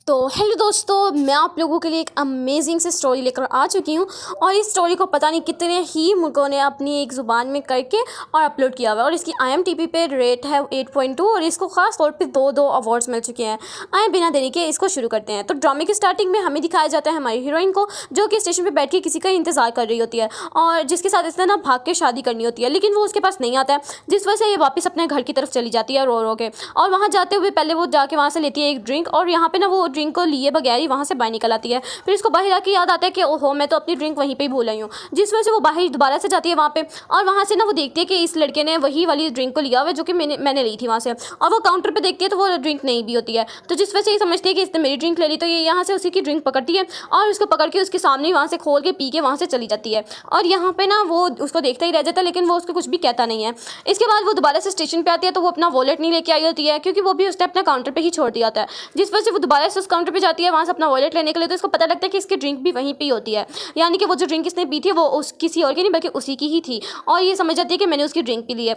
तो हेलो दोस्तों, मैं आप लोगों के लिए एक अमेजिंग सी स्टोरी लेकर आ चुकी हूँ। और इस स्टोरी को पता नहीं कितने ही मुल्कों ने अपनी एक ज़ुबान में करके और अपलोड किया हुआ है। और इसकी IMDb पे रेट है 8.2 और इसको ख़ास तौर पे दो अवार्ड्स मिल चुके हैं। आए बिना देरी के इसको शुरू करते हैं। तो ड्रामे की स्टार्टिंग में हमें दिखाया जाता है हमारी हीरोइन को, जो कि स्टेशन पर बैठ के किसी का इंतज़ार कर रही होती है और जिसके साथ इसने ना भाग के शादी करनी होती है, लेकिन वो उसके पास नहीं आता है, जिस वजह से ये वापस अपने घर की तरफ चली जाती है रो रो के। और वहाँ जाते हुए पहले वो जाके वहाँ से लेती है एक ड्रिंक, और यहाँ पे ना वो ड्रिंक को लिए बगैर ही वहाँ से बाहर निकल आती है। फिर इसको बाहर आके याद आता है कि ओहो, मैं तो अपनी ड्रिंक वहीं पे ही भूल आई हूँ, जिस वजह से वो बाहर दोबारा से जाती है वहाँ पे। और वहाँ से ना वो देखती है कि इस लड़के ने वही वाली ड्रिंक को लिया हुआ है जो कि मैंने ली थी वहाँ से। और वो काउंटर पे देखती है तो वो ड्रिंक नहीं भी होती है, तो जिस वजह से ये समझती है कि इसने मेरी ड्रिंक ले ली। तो ये यहाँ से उसी की ड्रिंक पकड़ती है और उसको पकड़ के उसके सामने वहाँ से खोल के पी के वहाँ से चली जाती है। और यहाँ पे ना वो उसको देखता ही रह जाता है, लेकिन वो उसको कुछ भी कहता नहीं है। इसके बाद वो दोबारा से स्टेशन पे आती है तो वो अपना वॉलेट नहीं लेके आई होती है, क्योंकि वो भी उसने अपना काउंटर पे ही छोड़ दिया होता है। जिस वजह से वो दोबारा से उस काउंटर पे जाती है वहाँ से अपना वॉलेट लेने के लिए। तो इसको पता लगता है कि इसकी ड्रिंक भी वहीं पे ही होती है, यानी कि वो जो ड्रिंक इसने पी थी वो उस किसी और की नहीं बल्कि उसी की ही थी। और ये समझ जाती है कि मैंने उसकी ड्रिंक पी ली है।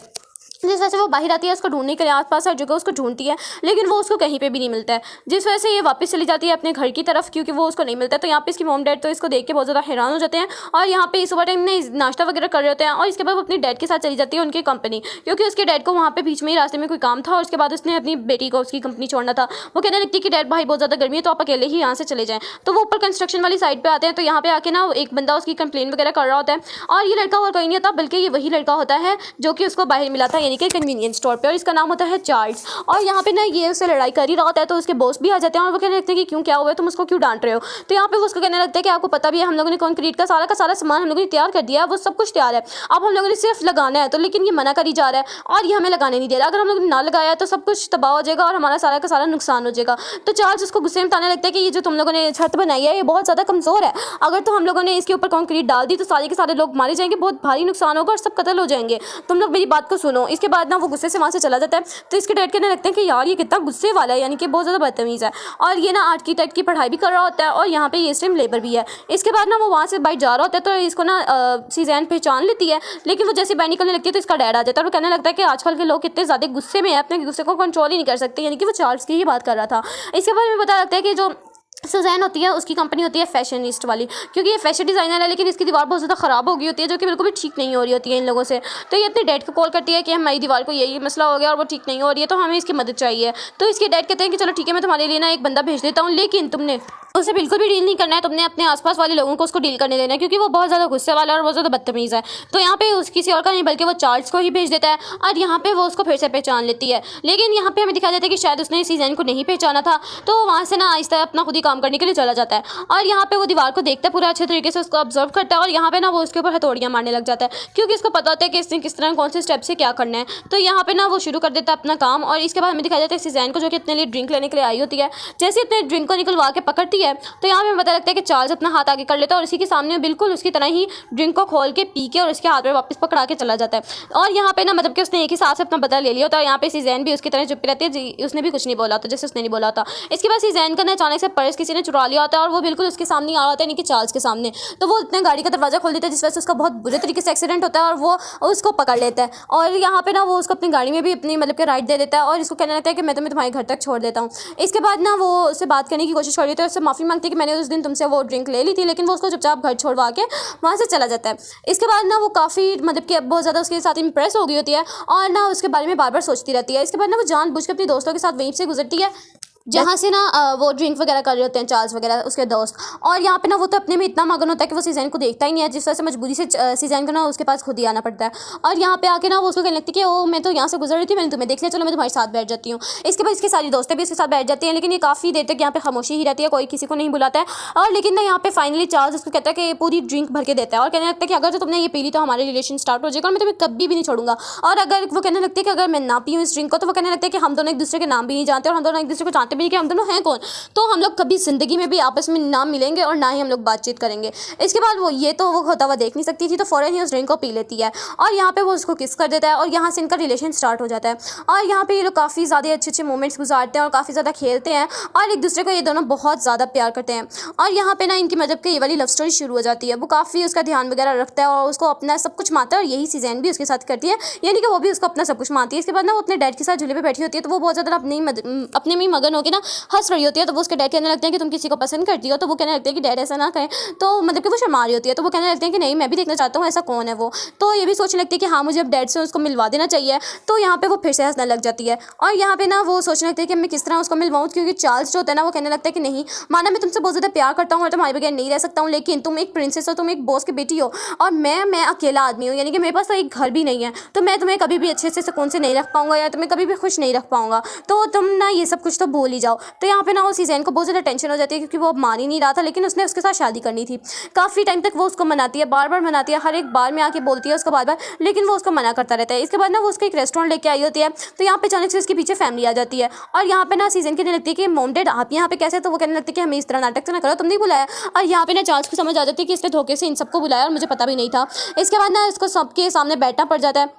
जिस वजह से वो बाहर आती है उसको ढूंढने के लिए, आसपास हर जगह उसको ढूंढती है, लेकिन वो उसको कहीं पे भी नहीं मिलता है। जिस वजह से ये वापस चली जाती है अपने घर की तरफ, क्योंकि वो उसको नहीं मिलता है। तो यहाँ पे इसकी मॉम डैड तो इसको देख के बहुत ज़्यादा हैरान हो जाते हैं। और यहाँ पे सुबह टाइम में नाश्ता वगैरह कर रहे होते हैं। और इसके बाद वो अपनी डैड के साथ चली जाती है उनकी कंपनी, क्योंकि उसके डैड को वहाँ पे बीच में ही रास्ते में कोई काम था और उसके बाद उसने अपनी बेटी को उसकी कंपनी छोड़ना था। वो कहने लगती है कि डैड भाई बहुत ज़्यादा गर्मी है तो आप अकेले ही यहाँ से चले जाएँ। तो वो ऊपर कंस्ट्रक्शन वाली साइड पर आते हैं। तो यहाँ पे आके ना एक बंदा उसकी कंप्लेन वगैरह कर रहा होता है, और ये लड़का और कोई नहीं होता बल्कि ये वही लड़का होता है जो कि उसको बाहर मिला था, यानी कि कन्वीनियंस स्टोर पे, और इसका नाम होता है चार्ल्स। और यहाँ पे ना ये उससे लड़ाई कर ही रहा होता है, तो उसके बॉस भी आ जाते हैं और वो कहने लगते हैं कि क्यों, क्या हुआ है, तुम उसको क्यों डांट रहे हो। तो यहाँ पे वो उसको कहने लगता है कि आपको पता भी है हम लोगों ने कंक्रीट का सारा सामान हम लोगों ने तैयार कर दिया है, वो सब कुछ तैयार है, अब हम लोगों ने सिर्फ लगाना है। तो लेकिन ये मना करी जा रहा है और ये हमें लगाने नहीं दे रहा। अगर हम लोगों ने ना लगाया तो सब कुछ तबाह हो जाएगा और हमारा सारा का सारा नुकसान हो जाएगा। तो चार्ल्स उसको गुस्से में बताने लगता है कि ये जो तुम लोगों ने छत बनाई है ये बहुत ज़्यादा कमज़ोर है, अगर तो हम लोगों ने इसके ऊपर कंक्रीट डाल दी तो सारे के सारे लोग मारे जाएंगे, बहुत भारी नुकसान होगा और सब कत्ल हो जाएंगे, तुम लोग मेरी बात को सुनो। इसके बाद ना वो गुस्से से वहाँ से चला जाता है। तो इसके डैड कहने लगते हैं कि यार ये कितना गुस्से वाला है, यानी कि बहुत ज़्यादा बदतमीज़ है, और ये ना आर्किटेक्ट की पढ़ाई भी कर रहा होता है और यहाँ पे ये इस टाइम लेबर भी है। इसके बाद ना वो वहाँ से बाइक जा रहा होता है तो इसको ना सीजैन पहचान लेती है, लेकिन वो जैसे बाइक निकलने लगती है तो इसका डैड आ जाता है और वो कहने लगता है कि आजकल के लोग कितने ज़्यादा गुस्से में है, अपने गुस्से को कंट्रोल ही नहीं कर सकते, यानी कि वो चार्ल्स की ही बात कर रहा था। इसके बाद में पता लगता है कि जो सुजैन होती है उसकी कंपनी होती है फैशनिस्ट वाली, क्योंकि ये फैशन डिज़ाइनर है, लेकिन इसकी दीवार बहुत ज़्यादा ख़राब हो गई होती है जो कि बिल्कुल भी ठीक नहीं हो रही होती है इन लोगों से। तो ये अपने डैड को कॉल करती है कि हमारी दीवार को यही मसला हो गया और वो ठीक नहीं हो रही है, तो हमें इसकी मदद चाहिए। तो इसके डैड कहते हैं कि चलो ठीक है, मैं तुम्हारे लिए ना एक बंदा भेज देता हूँ, लेकिन तुमने उसे बिल्कुल भी डील नहीं करना है, तुमने अपने आसपास वाले लोगों को उसको डील करने देना है, क्योंकि वो बहुत ज़्यादा गुस्से वाला और बहुत ज़्यादा बदतमीज़ है। तो यहाँ पे उस किसी और का नहीं बल्कि वो चार्ल्स को ही भेज देता है, और यहाँ पे वो उसको फिर से पहचान लेती है। लेकिन यहाँ पे हमें दिखाया जाता है कि शायद उसने सीजन को नहीं पहचाना था, तो वहाँ से ना आहिस्ता अपना खुद ही काम करने के लिए चला जाता है। और यहाँ पे वो दीवार को देखता है, पूरा अच्छे तरीके से उसको ऑब्जर्व करता है, और यहाँ पे ना वो उसके ऊपर हथौड़ियाँ मारने लग जाता है, क्योंकि उसको पता होता है कि इसने किस तरह कौन से स्टेप से क्या करना है। तो यहाँ पे ना वो शुरू कर देता है अपना काम, और इसके बाद हमें दिखाया जाता है सीजन को जो कि अपने लिए ड्रिंक लेने के लिए आई होती है। जैसे अपने ड्रिंक को निकलवा के पकड़ती है तो यहाँ पे पता लगता है कि चार्ल्स अपना हाथ आगे कर लेता है और इसी के सामने बिल्कुल उसकी तरह ही ड्रिंक को खोल के पी के और उसके हाथ में वापस पकड़ा के चला जाता है। और यहाँ पे ना मतलब कि उसने एक ही साथ से अपना बदला ले लिया होता है। यहाँ पे सीजैन भी उसकी तरह चुप रहती है, उसने भी कुछ नहीं बोला होता जैसे उसने नहीं बोला होता। इसके बाद सीजैन का ना अचानक से पर्स किसी ने चुरा लिया होता है और वो बिल्कुल उसके सामने आ रहा होता है, यानी कि चार्ल्स के सामने। तो वो अपने गाड़ी का दरवाजा खोल देता है, जिस वजह से उसका बहुत बुरे तरीके से एक्सीडेंट होता है और वो उसको पकड़ लेता है। और यहाँ पे ना वो उसको अपनी गाड़ी में भी अपनी मतलब कि राइड दे देता है और इसको कहने लगता है कि मैं तुम्हारे घर तक छोड़ देता हूँ। इसके बाद ना वो उससे बात करने की कोशिश कर रही है, उससे माफ़ी मांगती है कि मैंने उस दिन तुमसे वो ड्रिंक ले ली थी, लेकिन वो उसको चुपचाप घर छोड़वा के वहाँ से चला जाता है। इसके बाद ना वो काफ़ी मतलब कि बहुत ज़्यादा उसके साथ इंप्रेस हो गई होती है और ना उसके बारे में बार बार सोचती रहती है। इसके बाद ना वो जानबूझ के अपने दोस्तों के साथ वहीं से गुजरती है जहाँ से ना वो ड्रिंक वगैरह कर रहे होते हैं चार्ल्स वगैरह उसके दोस्त। और यहाँ पे ना वो तो अपने में इतना मगन होता है कि वो सीजन को देखता ही नहीं है, जिस वजह से मजबूरी से सीजन को ना उसके पास खुद ही आना पड़ता है। और यहाँ पे आके ना वो उसको कहने लगती है कि ओ मैं तो यहाँ से गुजर रही थी, मैंने तुम्हें देख लिया, चलो मैं तुम्हारे साथ बैठ जाती हूँ। इसके बाद इसके सारी दोस्तें भी उसके साथ बैठ जाती हैं, लेकिन ये काफ़ी देर तक यहाँ पे खामोशी ही रहती है, कोई किसी को नहीं बुलाता है। और लेकिन ना यहाँ पे फाइनली चार्ल्स उसको कहता है कि पूरी ड्रिंक भर के देता है और कहने लगता है कि अगर तो तुमने ये पी ली तो हमारे रिलेशन स्टार्ट हो जाएगा और मैं तुम्हें कभी भी नहीं छोड़ूंगा। और अगर वो कहने लगती है कि अगर मैं ना पीऊँ इस ड्रिंक को, तो वो कहने लगता है कि हम दोनों एक दूसरे के नाम भी नहीं जानते और हम दोनों एक दूसरे को जानते भी नहीं कि हम दोनों हैं कौन, तो हम लोग कभी ज़िंदगी में भी आपस में ना मिलेंगे और ना ही हम लोग बातचीत करेंगे। इसके बाद वो होता हुआ देख नहीं सकती थी, तो फ़ौरन ही उस ड्रिंक को पी लेती है और यहाँ पे वो उसको किस कर देता है और यहाँ से इनका रिलेशन स्टार्ट हो जाता है। और यहाँ पे ये लोग काफ़ी ज़्यादा अच्छे मोमेंट्स गुजारते हैं और काफ़ी ज़्यादा खेलते हैं और एक दूसरे को ये दोनों बहुत ज़्यादा प्यार करते हैं। और यहाँ पे ना इनकी मतलब कि ये वाली लव स्टोरी शुरू हो जाती है। वो काफ़ी उसका ध्यान वगैरह रखता है और उसको अपना सब कुछ मानता है और यही सीजन भी उसके साथ करती है, यानी कि वो भी उसको अपना सब कुछ मानती है। इसके बाद ना वो अपने डैड के साथ झूले पे बैठी होती है, तो वो बहुत ज़्यादा अपने में ही मगन हो के ना हंस रही होती है। तो वो उसके डैड कहने लगते हैं कि तुम किसी को पसंद करती हो, तो वो कहने लगते हैं कि डैड ऐसा ना करें। तो मतलब कि वो शर्मा रही होती है, तो वो कहने लगते हैं कि नहीं, मैं भी देखना चाहता हूँ ऐसा कौन है वो। तो ये भी सोचने लगती है कि हाँ, मुझे अब डैड से उसको मिलवा देना चाहिए। तो यहाँ पे वो फिर से हंसने लग जाती है और यहाँ पे ना वो सोचने लगती है कि मैं किस तरह उसको मिलवाऊँ, क्योंकि चार्ल्स जो होता है ना वो कहने लगता है कि नहीं, माना मैं तुमसे बहुत ज़्यादा प्यार करता हूँ और तुम्हारे बगैर नहीं रह सकता हूँ, लेकिन तुम एक प्रिंसेस हो, तुम एक बॉस की बेटी हो और मैं अकेला आदमी हूँ, यानी कि मेरे पास तो एक घर भी नहीं है, तो मैं तुम्हें कभी भी अच्छे से सुकून से नहीं रख पाऊंगा या तुम्हें कभी भी खुश नहीं रख पाऊंगा। तो तुम ना ये सब कुछ तो भूल ही जाओ। तो यहाँ पे ना वो सीजन को बहुत ज़्यादा टेंशन हो जाती है, क्योंकि वो अब मान ही नहीं रहा था, लेकिन उसने उसके साथ शादी करनी थी। काफ़ी टाइम तक वो उसको मनाती है, बार बार मनाती है, हर एक बार में आके बोलती है उसको बार बार, लेकिन वो उसको मना करता रहता है। इसके बाद ना वो उसको एक रेस्टोरेंट लेके आई होती है, तो यहाँ पे अचानक से उसके पीछे फैमिली आ जाती है और यहाँ पे ना सीजन कहने लगती है कि मॉम डैड आप यहाँ पे कैसे। तो वो कहने लगती है कि हमें इस तरह नाटक तो ना करो, तुमने बुलाया। और यहाँ पे ना चार्ल्स को समझ आ जाती है कि इसने धोखे से इन सबको बुलाया और मुझे पता भी नहीं था। इसके बाद ना इसको सबके सामने बैठना पड़ जाता है,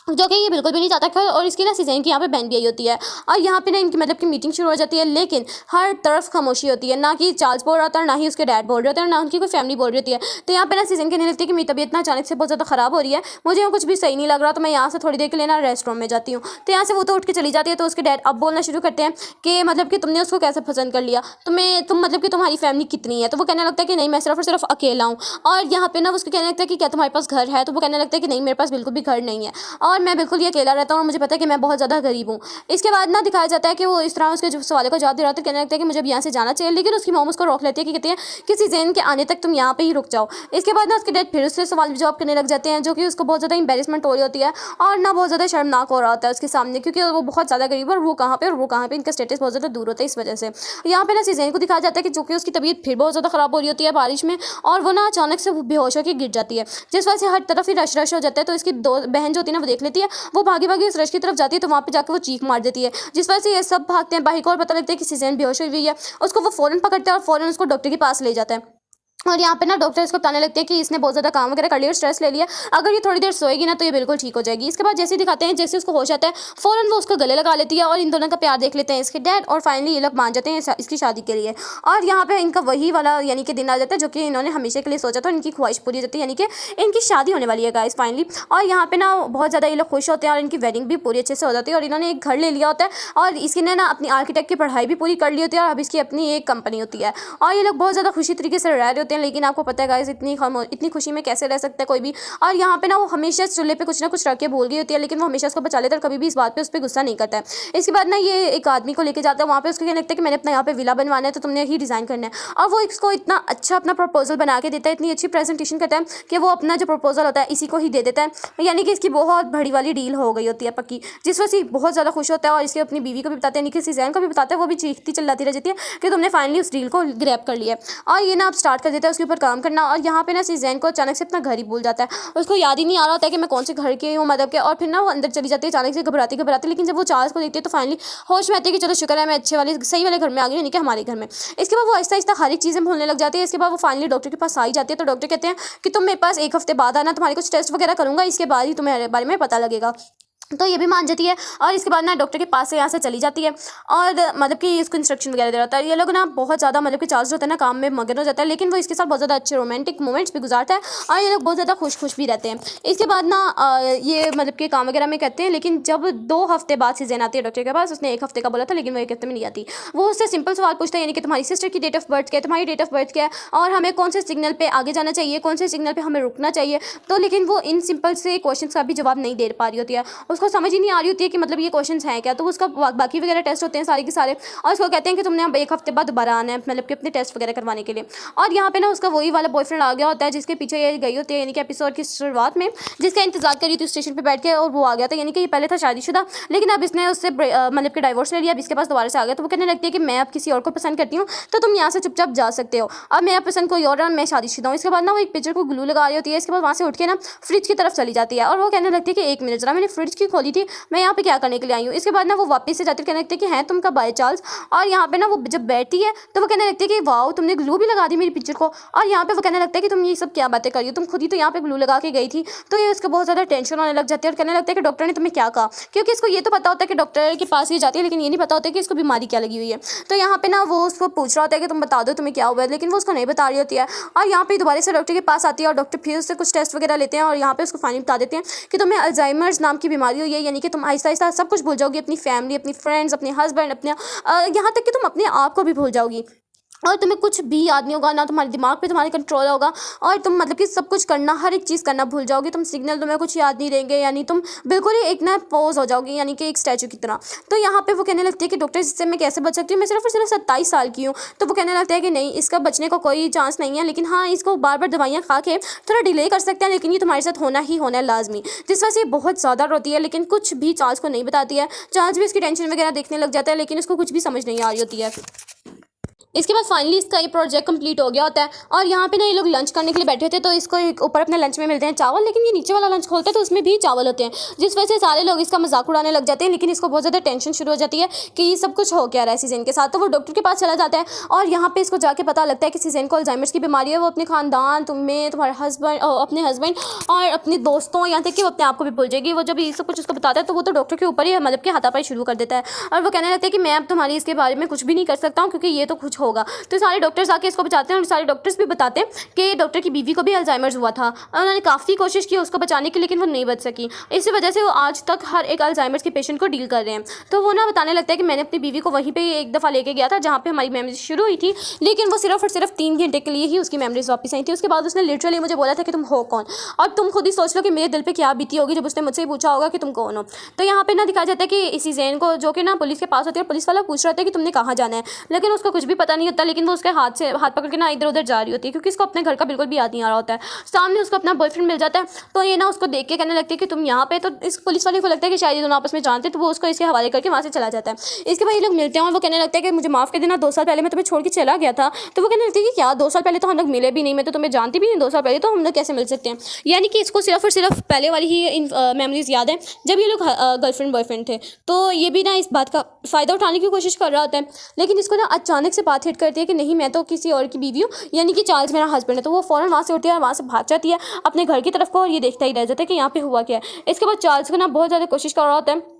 जो कि ये बिल्कुल भी नहीं चाहता था। और इसकी ना सीजन की यहाँ पे बहन भी आई होती है और यहाँ पे ना इनकी मतलब की मीटिंग शुरू हो जाती है, लेकिन हर तरफ खामोशी होती है, ना कि चार्ल्स बोल रहा था, ना ही उसके डैड बोल रहे होते हैं, ना उनकी कोई फैमिली बोल रही होती है। तो यहाँ पे ना सीजन कहने लगती है कि मेरी तबीयत ना अचानक से बहुत ज़्यादा खराब हो रही है, मुझे यहाँ कुछ भी सही नहीं लग रहा, तो मैं यहाँ से थोड़ी देर के लिए ना रेस्टोरेंट में जाती हूँ। तो यहाँ से वो तो उठ के चली जाती है। तो उसके डैड अब बोलना शुरू करते हैं कि मतलब कि तुमने उसको कैसे पसंद कर लिया, तुम मतलब कि तुम्हारी फैमिली कितनी है। तो वो कहने लगता है कि नहीं, मैं सिर्फ और सिर्फ अकेला हूँ। और यहाँ पे ना उसको कहने लगता है कि क्या तुम्हारे पास घर है। तो वो कहने लगता है कि नहीं, मेरे पास बिल्कुल भी घर नहीं है और मैं बिल्कुल ये अकेला रहता हूँ और मुझे पता है कि मैं बहुत ज़्यादा गरीब हूँ। इसके बाद ना दिखाया जाता है कि वो इस तरह उसके जो सवालों का जवाब दे रहा था, कहने लगता है कि मुझे अब यहाँ से जाना चाहिए, लेकिन उसकी मॉम उसको रोक लेती है कि कहती है कि सीजन के आने तक तुम यहाँ पे ही रुक जाओ। इसके बाद ना उसके डैड फिर उससे सवाल जवाब करने लग जाते हैं, जो कि उसको बहुत ज़्यादा इंबेरसमेंट हो रही होती है और ना बहुत ज़्यादा शर्मनाक हो रहा होता है उसके सामने, क्योंकि वो बहुत ज़्यादा गरीब है और वो कहाँ पे इनका स्टेटस बहुत ज़्यादा दूर होता है। इस वजह से यहाँ पे ना सीजन को दिखाया जाता है कि जो कि उसकी तबीयत फिर बहुत ज़्यादा ख़राब हो रही होती है बारिश में, और वो ना अचानक से बेहोश होकर गिर जाती है, जिस वजह से हर तरफ ही रश रश हो जाता है। तो इसकी दो बहन जो होती है ना वो देख लेती है, वो भागी भागी उस रश की तरफ जाती है, तो वहाँ पे जाकर वो चीख मार देती है, जिस वजह से ये सब भागते हैं बाहर को और पता लगता है कि सीजन बेहोश हुई है। उसको वो फ़ौरन पकड़ता है और फ़ौरन उसको डॉक्टर के पास ले जाता है। और यहाँ पे ना डॉक्टर इसको बताने लगते हैं कि इसने बहुत ज़्यादा काम वगैरह कर लिया और स्ट्रेस ले लिया, अगर ये थोड़ी देर सोएगी ना तो ये बिल्कुल ठीक हो जाएगी। इसके बाद जैसे दिखाते हैं जैसे उसको होश आता है, फ़ौरन वो उसको गले लगा लेती है और इन दोनों का प्यार देख लेते हैं इसके डैड, और फाइनली ये लोग मान जाते हैं इसकी शादी के लिए। और यहाँ पे इनका वही वाला यानी कि दिन आ जाता है जो कि इन्होंने हमेशा के लिए सोचा था, इनकी ख्वाहिश पूरी हो जाती है, यानी कि इनकी शादी होने वाली है गाइस फाइनली। और यहाँ पे ना बहुत ज़्यादा ये लोग खुश होते हैं और इनकी वेडिंग भी पूरी अच्छे से हो जाती है और इन्होंने एक घर ले लिया होता है और इसने ना अपनी आर्किटेक्ट की पढ़ाई भी पूरी कर ली होती है और अब इसकी अपनी एक कंपनी होती है और ये लोग बहुत ज़्यादा खुशी तरीके से रह रहे होते हैं। लेकिन आपको पता है गाइस इतनी खुशी में कैसे रह सकता है कोई भी। और यहाँ पे ना वो हमेशा चूल्हे पे कुछ ना कुछ रख के भूल गई होती है, लेकिन वो हमेशा उसको बचा लेता है और कभी भी इस बात पे उस पर गुस्सा नहीं करता है। इसके बाद ना ये एक आदमी को लेके जाता है वहाँ पे, उसको कहने लगता है कि मैंने अपना यहाँ पे विला बनवाना है, तो तुमने ही डिज़ाइन करना है। और वो इसको इतना अच्छा अपना प्रपोजल बना के देता है, इतनी अच्छी प्रेजेंटेशन करता है कि वो अपना जो प्रपोजल होता है इसी को ही दे देता है, यानी कि इसकी बहुत बड़ी वाली डील हो गई होती है पक्की, जिस वजह से बहुत ज़्यादा खुश होता है और इसके अपनी बीवी को भी बताते हैं, यानी कि सीजन को भी बताता है, वो भी चीखती चिल्लाती रह जाती है कि तुमने फाइनली उस डील को ग्रैब कर लिया है। और ये ना अब स्टार्ट कर देता है उसके ऊपर काम करना। और यहाँ पे ना सीजन को अचानक से अपना घर ही भूल जाता है, उसको याद ही नहीं आ रहा होता है कि मैं कौन से घर के हूँ मतलब के। और फिर ना वो अंदर चली जाती है अचानक से घबराती घबराती, लेकिन जब वो चार्ल्स को देखती है तो फाइनली होश में आती है कि चलो शुक्र है मैं अच्छे वाले सही वाले घर में आ गई, यानी कि हमारे घर में। इसके बाद वो आहिस्ता आहिस्ता हर एक चीज़ें भूलने लग जाती है। इसके बाद वो फाइनली डॉक्टर के पास आई जाती है, तो डॉक्टर कहते हैं कि तुम मेरे पास एक हफ्ते बाद आना, तुम्हारे कुछ टेस्ट वगैरह करूँगा, इसके बाद ही तुम्हारे बारे में पता लगेगा। तो ये भी मान जाती है और इसके बाद ना डॉक्टर के पास से यहाँ से चली जाती है और मतलब कि इसको इंस्ट्रक्शन वगैरह दे रहा था। ये लोग ना बहुत ज़्यादा मतलब कि चार्ल्स होता है ना काम में मगन हो जाता है, लेकिन वो इसके साथ बहुत ज़्यादा अच्छे रोमांटिक मोमेंट्स भी गुजारता है और ये लोग बहुत ज़्यादा खुश भी रहते हैं। इसके बाद ना ये मतलब कि काम वगैरह में कहते हैं, लेकिन जब 2 हफ्ते बाद सीजन आती है डॉक्टर के पास, उसने 1 हफ्ते का बोला था लेकिन वो 1 हफ्ते में नहीं आती। वो उससे सिंपल सवाल पूछता है, यानी कि तुम्हारी सिस्टर की डेट ऑफ बर्थ क्या है, तुम्हारी डेट ऑफ बर्थ क्या है और हमें कौन से सिग्नल पर आगे जाना चाहिए, कौन से सिग्नल पर हमें रुकना चाहिए। तो लेकिन वो इन सिंपल से क्वेश्चन का भी जवाब नहीं दे पा रही होती है, उसको समझ ही नहीं आ रही है कि मतलब ये क्वेश्चंस हैं क्या। तो उसका बाकी वगैरह टेस्ट होते हैं सारे के सारे और उसको कहते हैं कि तुमने अब 1 हफ्ते बाद दोबारा आना है मतलब कि अपने टेस्ट वगैरह करवाने के लिए। और यहाँ पे ना उसका वही वाला बॉयफ्रेंड आ गया होता है जिसके पीछे ये गई होती है, यानी कि एपिसोड की शुरुआत में जिसका इंतजार कर रही थी स्टेशन पर बैठ के, और वो आ गया था, यानी कि ये पहले था शादीशुदा लेकिन अब इसने उससे मतलब कि डाइवोर्स ले लिया, अब इसके पास दोबारा से आ गया। तो वो कहने लगती है कि मैं अब किसी और को पसंद करती हूँ, तो तुम यहाँ से चुपचाप जा सकते हो, अब मेरा पसंद कोई और है, मैं शादीशुदा हूँ। इसके बाद ना वो एक पिक्चर को ग्लू लगा रही होती है, इसके बाद वहाँ से उठ के ना फ्रिज की तरफ चली जाती है और वो कहने लगती है कि 1 मिनट जरा, मैंने फ्रिज क्यों खोली थी, मैं यहाँ पे क्या करने के लिए आई हूँ। इसके बाद ना वो वापस से जाती है, कहने लगती है कि हैं तुम कब आए चार्ल्स। और यहाँ पे ना वो जब बैठती है तो वो कहने लगती है कि वाओ तुमने ग्लू भी लगा दी मेरी पिक्चर को। और यहाँ पे वो कहने लगता है कि तुम ये सब क्या बातें कर रही हो, तुम खुद ही तो यहाँ पे ग्लू लगा के गई थी। तो ये उसको बहुत ज़्यादा टेंशन होने लग जाती है और कहने लगता है कि डॉक्टर ने तुम्हें क्या कहा, क्योंकि इसको ये तो पता होता है कि डॉक्टर के पास ये जाती है, लेकिन ये नहीं पता होता है कि इसको बीमारी क्या लगी हुई है। तो यहाँ पे ना वो उसको पूछ रहा होता है कि तुम बता दो तुम्हें क्या हुआ है, लेकिन वो उसको नहीं बता रही होती है। और यहाँ पे दोबारा से डॉक्टर के पास आती है और डॉक्टर फिर उससे कुछ टेस्ट वगैरह लेते हैं और यहाँ पे उसको फाइनली बता देते हैं कि तुम्हें अल्जाइमर्स नाम की बीमारी रही हो ये, यानी कि तुम आहिस्ता आहिस्ता सब कुछ भूल जाओगी, अपनी फैमिली, अपनी फ्रेंड्स, अपने हस्बैंड, अपने यहाँ तक कि तुम अपने आप को भी भूल जाओगी और तुम्हें कुछ भी याद नहीं होगा, ना तुम्हारे दिमाग पे तुम्हारे कंट्रोल होगा और तुम मतलब कि सब कुछ करना, हर एक चीज़ करना भूल जाओगी। तुम सिग्नल, तुम्हें कुछ याद नहीं रहेंगे, यानी तुम बिल्कुल ही एक ना पोज हो जाओगी, यानी कि एक स्टैचू की तरह। तो यहाँ पे वो कहने लगती है कि डॉक्टर इससे मैं कैसे बच सकती हूँ, मैं सिर्फ और सिर्फ 27 साल की हूँ। तो वो कहने लगता है कि नहीं, इसका बचने को कोई चांस नहीं है, लेकिन हाँ इसको बार बार दवाइयाँ खा के थोड़ा डिले कर सकते हैं, लेकिन ये तुम्हारे साथ होना ही होना है लाजमी। जिस वजह से बहुत ज़्यादा रोती है, लेकिन कुछ भी चार्ल्स को नहीं बताती है। चार्ल्स भी इसकी टेंशन वगैरह देखने लग जाता है, लेकिन उसको कुछ भी समझ नहीं आ रही होती है। इसके बाद फाइनली इसका ये प्रोजेक्ट कंप्लीट हो गया होता है और यहाँ पे ना ये लोग लंच करने के लिए बैठे थे। तो इसको ऊपर अपने लंच में मिलते हैं चावल, लेकिन ये नीचे वाला लंच खोलते हैं तो उसमें भी चावल होते हैं, जिस वजह से सारे लोग इसका मजाक उड़ाने लग जाते हैं। लेकिन इसको बहुत ज़्यादा टेंशन शुरू हो जाती है कि ये सब कुछ हो क्या रहा है सीजन के साथ। तो वो डॉक्टर के पास चला जाता है और यहाँ पे इसको जाके पता लगता है कि सीजन को अल्जाइमर्स की बीमारी है। वो अपने खानदान, तुम्हें, तुम्हारे हस्बैंड, अपने हस्बैंड और अपने दोस्तों, यहाँ तक कि वो अपने आप को भी भूल जाएगी। वो जब ये सब कुछ उसको बताता है तो वो तो डॉक्टर के ऊपर ही मतलब कि हाथापाई शुरू कर देता है और वो कहने लगता है कि मैं अब तुम्हारी इसके बारे में कुछ भी नहीं कर सकता हूँ, क्योंकि ये तो कुछ होगा। तो सारे डॉक्टर्स आके इसको बचाते हैं और सारे डॉक्टर्स भी बताते हैं कि डॉक्टर की बीवी को भी अल्जाइमर्स हुआ था और उन्होंने काफ़ी कोशिश की उसको बचाने की, लेकिन वो नहीं बच सकी। इसी वजह से वो आज तक हर एक अल्जाइमर्स के पेशेंट को डील कर रहे हैं। तो वो ना बताने लगता है कि मैंने अपनी बीवी को वहीं पे एक दफ़ा लेके गया था जहाँ पे हमारी मेमोरीज शुरू हुई थी, लेकिन वो सिर्फ और सिर्फ 3 घंटे के लिए ही उसकी मेमोरीज वापस आई थी। उसके बाद उसने लिटरली मुझे बोला था कि तुम हो कौन, और तुम खुद ही सोच लो कि मेरे दिल पर क्या बीती होगी जब उसने मुझसे पूछा होगा कि तुम कौन हो। तो यहाँ पे ना दिखाया जाता है कि इसी जैन को, जो कि ना पुलिस के पास होती है, पुलिस वाला पूछ रहा था कि तुमने कहाँ जाना है, लेकिन उसको कुछ भी पता नहीं होता। लेकिन वो उसके हाथ पकड़ के ना इधर उधर जा रही होती है, क्योंकि इसको अपने घर का बिल्कुल भी याद नहीं आ रहा होता है। सामने उसको अपना बॉयफ्रेंड मिल जाता है, तो ये ना उसको देख के कहने लगती है कि तुम यहाँ पे। तो इस पुलिस वाले को लगता है कि शायद ये दोनों आपस में जानते हैं, तो वो उसको इसके हवाले करके वहाँ से चला जाता है। इसके बाद ये लोग मिलते हैं और वो कहने लगता है कि मुझे माफ़ कर देना, 2 साल पहले मैं तुम्हें छोड़ के चला गया था। तो वो कहने लगती है कि क्या 2 साल पहले तो हम लोग मिले भी नहीं, मैं तो तुम्हें जानती भी नहीं, 2 साल पहले तो हम लोग कैसे मिल सकते हैं। यानी कि इसको सिर्फ और सिर्फ पहले वाली ही मेमोरीज याद है जब ये लोग गर्लफ्रेंड बॉयफ्रेंड थे। तो ये भी ना इस बात का फ़ायदा उठाने की कोशिश कर रहा होता है, लेकिन इसको ना अचानक से बात हिट करती है कि नहीं, मैं तो किसी और की बीवी हूँ, यानी कि चार्ल्स मेरा हस्बैंड है। तो वो फ़ौरन वहाँ से उठती है और वहाँ से भाग जाती है अपने घर की तरफ को, और ये देखता ही रह जाता है कि यहाँ पे हुआ क्या है। इसके बाद चार्ल्स को ना बहुत ज़्यादा कोशिश कर रहा होता है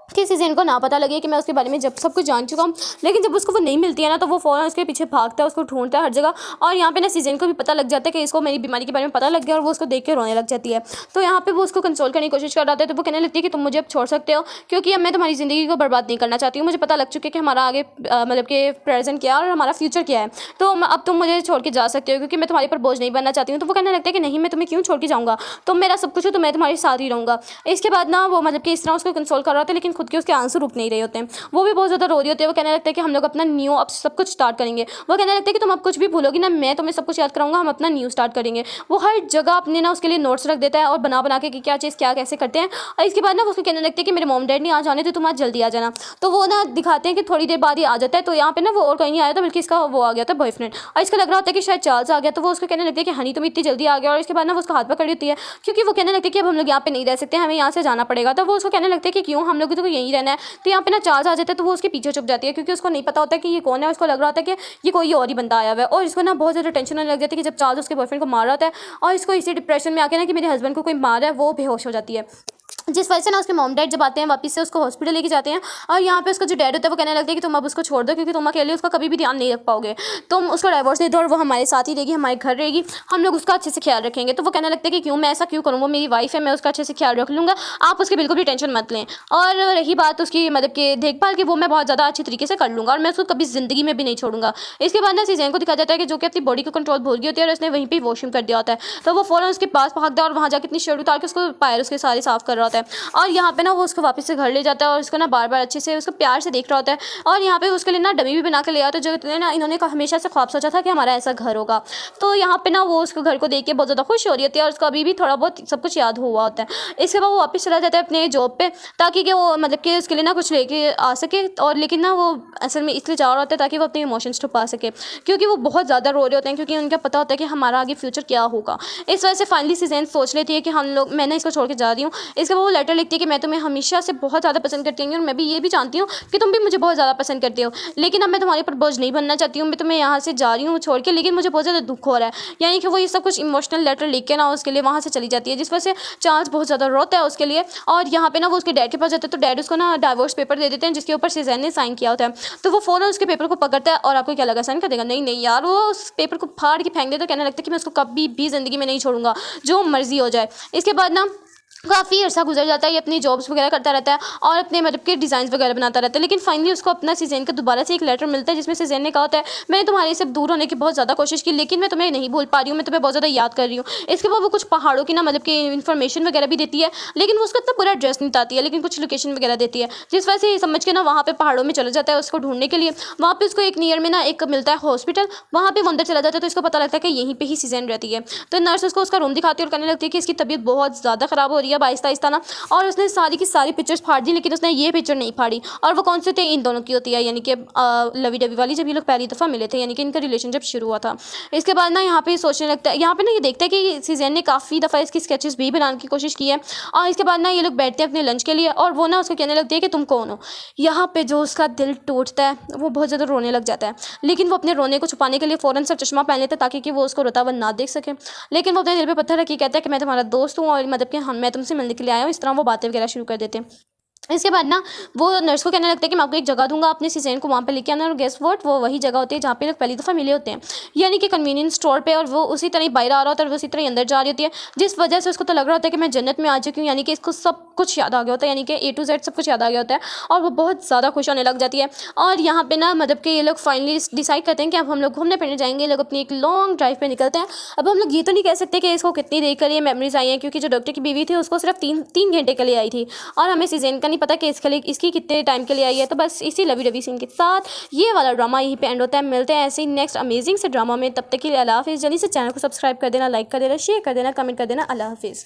कि सीजन को ना पता लगे कि मैं उसके बारे में जब सब कुछ जान चुका हूँ, लेकिन जब उसको वो नहीं मिलती है ना, तो वो फ़ौरन उसके पीछे भागता है, उसको ढूंढता है हर जगह। और यहाँ पे ना सीजन को भी पता लग जाता है कि इसको मेरी बीमारी के बारे में पता लग गया, और वो उसको देख के रोने लग जाती है। तो यहाँ पे वो उसको कंसोल करने की कोशिश कर रहा था। तो वो कहने लगती है कि तुम मुझे अब छोड़ सकते हो, क्योंकि अब मैं तुम्हारी ज़िंदगी को बर्बाद नहीं करना चाहती हूँ। मुझे पता लग चुका है कि हमारा आगे मतलब कि प्रेजेंट क्या है और हमारा फ्यूचर क्या है। तो अब तुम मुझे छोड़ के जा सकते हो, क्योंकि मैं तुम्हारे पर बोझ नहीं बनना चाहती हूँ। तो वो कहने लगता है कि नहीं, मैं तुम्हें क्यों छोड़ के जाऊँगा, तुम मेरा सब कुछ हो, तो मैं तुम्हारे साथ ही रहूँगा। इसके बाद ना वो मतलब कि इस तरह उसको कंसोल कर रहा था, लेकिन खुद के उसके आंसू रुक नहीं रहे होते हैं। वो भी बहुत ज़्यादा रो रही होती है। वो कहने लगता है कि हम लोग अपना न्यू अब सब कुछ स्टार्ट करेंगे। वो कहने लगता है कि तुम अब कुछ भी भूलोगी ना, मैं तुम्हें सब कुछ याद कराऊंगा, हम अपना न्यू स्टार्ट करेंगे। वो हर जगह अपने ना उसके लिए नोट्स रख देता है और बना बना के कि क्या चीज़ क्या कैसे करते हैं। और इसके बाद ना वो उसको कहने लगते हैं कि मेरे मॉम डैड नहीं आ जाने, तो तुम आज जल्दी आ जाना। तो वो ना दिखाते हैं कि थोड़ी देर बाद ही आ जाता है। तो यहाँ पे ना वो और कहीं नहीं आया था, बल्कि इसका वो आ गया था बॉयफ्रेंड, और इसका लग रहा होता है कि शायद चार्ल्स आ गया। तो वो उसको कहने लगती है कि हनी तुम इतनी जल्दी आ गया। और इसके बाद ना वो उसका हाथ पकड़ देती है, क्योंकि वो कहने लगती है कि अब हम लोग यहाँ पे नहीं रह सकते, हमें यहाँ से जाना पड़ेगा। तो वो उसको कहने लगते हैं कि क्यों, हम लोग तो यहीं रहना है। तो यहाँ पे ना चार्ल्स आ जाता है, तो वो उसके पीछे छुप जाती है, क्योंकि उसको नहीं पता होता कि ये कौन है। उसको लग रहा होता है कि ये कोई और ही बंदा आया हुआ है, और इसको ना बहुत ज़्यादा टेंशन होने लग जाती है कि जब चार्ल्स उसके बॉयफ्रेंड को मार रहा होता है, और इसको इसी डिप्रेशन में आके ना कि मेरे हस्बैंड को कोई मार है, वो बेहोश हो जाती है। जिस वजह से ना उसके मॉम डैड जब आते हैं वापस से उसको हॉस्पिटल लेके जाते हैं, और यहाँ पे उसका जो डैड होता है वो कहने लगता है कि तुम अब उसको छोड़ दो, क्योंकि तुम अकेले उसका कभी भी ध्यान नहीं रख पाओगे, तुम उसको डाइवोर्स दे दो और वो हमारे साथ ही रहेगी, हमारे घर रहेगी, हम लोग उसका अच्छे से ख्याल रखेंगे। तो वो कहने लगता है कि क्यों, मैं ऐसा क्यों करूँ, वो मेरी वाइफ है, मैं उसका अच्छे से ख्याल रख लूँगा, आप उसकी बिल्कुल भी टेंशन मत लें। और रही बात उसकी मतलब कि देखभाल की, वो मैं बहुत ज़्यादा अच्छी तरीके से कर लूँगा, और मैं उसको कभी ज़िंदगी में भी नहीं छोड़ूंगा। इसके बाद ना सीजन को दिखाया जाता है कि जो कि अपनी बॉडी को कंट्रोल भूल गई होती है, और उसने वहीं पर वॉशरूम कर दिया होता है। तो वो फ़ौरन उसके पास भागता है और वहाँ जाकर इतनी शर्ट उतार के उसको पैर उसके सारे साफ कर रहा होता है। और यहाँ पे ना वो उसको वापस से घर ले जाता है, और उसको ना बार बार अच्छे से उसको प्यार से देख रहा होता है। और यहाँ पे उसके लिए ना डमी भी बना के ले आता है, जो ना इन्होंने हमेशा से ख्वाब सोचा था कि हमारा ऐसा घर होगा। तो यहाँ पे ना वो उसको घर को देख के बहुत ज़्यादा खुश हो रही होती है, और उसको अभी भी थोड़ा बहुत सब कुछ याद हुआ होता है। इसके बाद वो वापस चला जाता है अपने जॉब पे, ताकि कि वो मतलब कि उसके लिए ना कुछ लेके आ सके। और लेकिन ना वो असल में इसलिए जा रहा होता है ताकि वो अपने इमोशंस छुपा सके, क्योंकि वो बहुत ज़्यादा रो रहे होते हैं, क्योंकि उनका पता होता है कि हमारा आगे फ्यूचर क्या होगा। इस वजह से फाइनली सीजन सोच लेती है कि हम लोग, मैं ना इसको छोड़ के जा रही हूँ। इसके बाद वो लेटर लिखती है कि मैं तुम्हें हमेशा से बहुत ज़्यादा पसंद करती हूँ, और मैं भी ये भी जानती हूँ कि तुम भी मुझे बहुत ज़्यादा पसंद करते हो, लेकिन अब मैं तुम्हारे पर बोझ नहीं बनना चाहती हूँ, मैं तुम्हें यहाँ से जा रही हूँ छोड़ के, लेकिन मुझे बहुत ज़्यादा दुख हो रहा है। यानी कि वो ये सब कुछ इमोशनल लेटर लिख के ना उसके लिए वहाँ से चली जाती है, जिस वजह से चार्ल्स बहुत ज़्यादा रोता है उसके लिए। और यहाँ पे ना वो उसके डैड के पास जाता है, तो डैड उसको ना डाइवोर्स पेपर दे देते हैं, जिसके ऊपर सीजन ने साइन किया होता है। तो वो फ़ौरन उसके पेपर को पकड़ता है, और आपको क्या लगा, साइन कर देगा? नहीं नहीं यार, वो उस पेपर को फाड़ के फेंक देता है, कहने लगता है कि मैं उसको कभी भी ज़िंदगी में नहीं छोड़ूंगा, जो मर्जी हो जाए। इसके बाद ना काफ़ी अर्सा गुजर जाता है, ये अपनी जॉब्स वगैरह करता रहता है और अपने मतलब के डिज़ाइन वगैरह बनाता रहता है। लेकिन फाइनली उसको अपना सीज़ेन का दोबारा से एक लेटर मिलता है, जिसमें सीज़ेन ने कहा होता है, मैंने तुम्हारे से दूर होने की बहुत ज़्यादा कोशिश की, लेकिन मैं तुम्हें नहीं भूल पा रही हूँ, मैं तुम्हें बहुत ज़्यादा याद कर रही हूँ। इसके बाद वो कुछ पहाड़ों की ना मतलब कि इन्फॉर्मेशन वगैरह भी देती है, लेकिन वो उसका इतना पूरा एड्रेस नहीं बताती है, लेकिन कुछ लोकेशन वगैरह देती है, जिस वजह से ये समझ के ना वहाँ पे पहाड़ों में चला जाता है उसको ढूंढने के लिए। वहाँ पे उसको एक नियर में ना एक मिलता है हॉस्पिटल, वहाँ पे वो अंदर चला जाता है, तो इसको पता लगता है कि यहीं पे ही सीज़न रहती है। तो नर्स उसको उसका रूम दिखाती है और कहने लगती है कि इसकी तबीयत बहुत ज़्यादा ख़राब हो रही है आहिस्ता आहिस्ता ना, और उसने सारी की सारी पिक्चर्स फाड़ दी, लेकिन उसने ये पिक्चर नहीं फाड़ी। और वो कौन सी होती है, इन दोनों की होती है, यानी कि लवी डवी वाली, जब ये लोग पहली दफ़ा मिले थे, यानी कि इनका रिलेशनशिप शुरू हुआ था। इसके बाद ना यहाँ पे सोचने लगता है, यहाँ पे ना ये देखता है कि सीज़न ने काफ़ी दफ़ा इसकी स्केचेस भी बनाने की कोशिश की है। और इसके बाद ना ये लोग बैठते हैं अपने लंच के लिए, और वो ना उसको कहने लगती है कि तुम कौन हो। यहाँ पे जो उसका दिल टूटता है, वो बहुत ज़्यादा रोने लग जाता है, लेकिन वो अपने रोने को छुपाने के लिए फ़ौरन से चश्मा पहन लेता है, ताकि कि वो उसको रोता हुआ ना देख सके। लेकिन वो अपने दिल पे पत्थर रख के कहता है कि मैं तुम्हारा दोस्त हूँ, और मतलब कि हम मैं तुमसे मिलने के लिए आया हूँ। इस तरह वो बातें वगैरह शुरू कर देते हैं। इसके बाद ना वो नर्स को कहने लगता है कि मैं आपको एक जगह दूंगा, अपने सीज़ेन को वहाँ पे लेके आना, और गेस व्हाट, वो वही जगह होती है जहाँ पे लोग पहली दफ़ा मिले होते हैं, यानी कि कन्वीनियंस स्टोर पे। और वो उसी तरह ही बाहर आ रहा होता है और वो उसी तरह ही अंदर जा रही होती है, जिस वजह से उसको तो लग रहा होता है कि मैं जन्नत में आ चुकी हूँ, यानी कि इसको सब कुछ याद आ गया होता है, यानी कि A to Z सब कुछ याद आ गया होता है, और वो बहुत ज़्यादा खुश होने लग जाती है। और यहाँ पे ना मतलब कि ये लोग फाइनली डिसाइड करते हैं कि अब हम लोग घूमने फिरने जाएंगे। ये लोग अपनी एक लॉन्ग ड्राइव पे निकलते हैं। अब हम लोग ये तो नहीं कह सकते कि इसको कितनी देर के लिए मेमोरीज आई हैं, क्योंकि जो डॉक्टर की बीवी थी उसको सिर्फ तीन घंटे के लिए आई थी, और हमें सीज़न का नहीं पता कि इसकी कितने टाइम के लिए आई है। तो बस इसी लवी डवी सीन के साथ ये वाला ड्रामा यहीं पे एंड होता है। मिलते हैं ऐसे ही नेक्स्ट अमेजिंग से ड्रामा में, तब तक के लिए अल्लाह हाफिज़। जल्दी से चैनल को सब्सक्राइब कर देना, लाइक कर देना, शेयर कर देना, कमेंट कर देना। अल्लाह हाफिज़।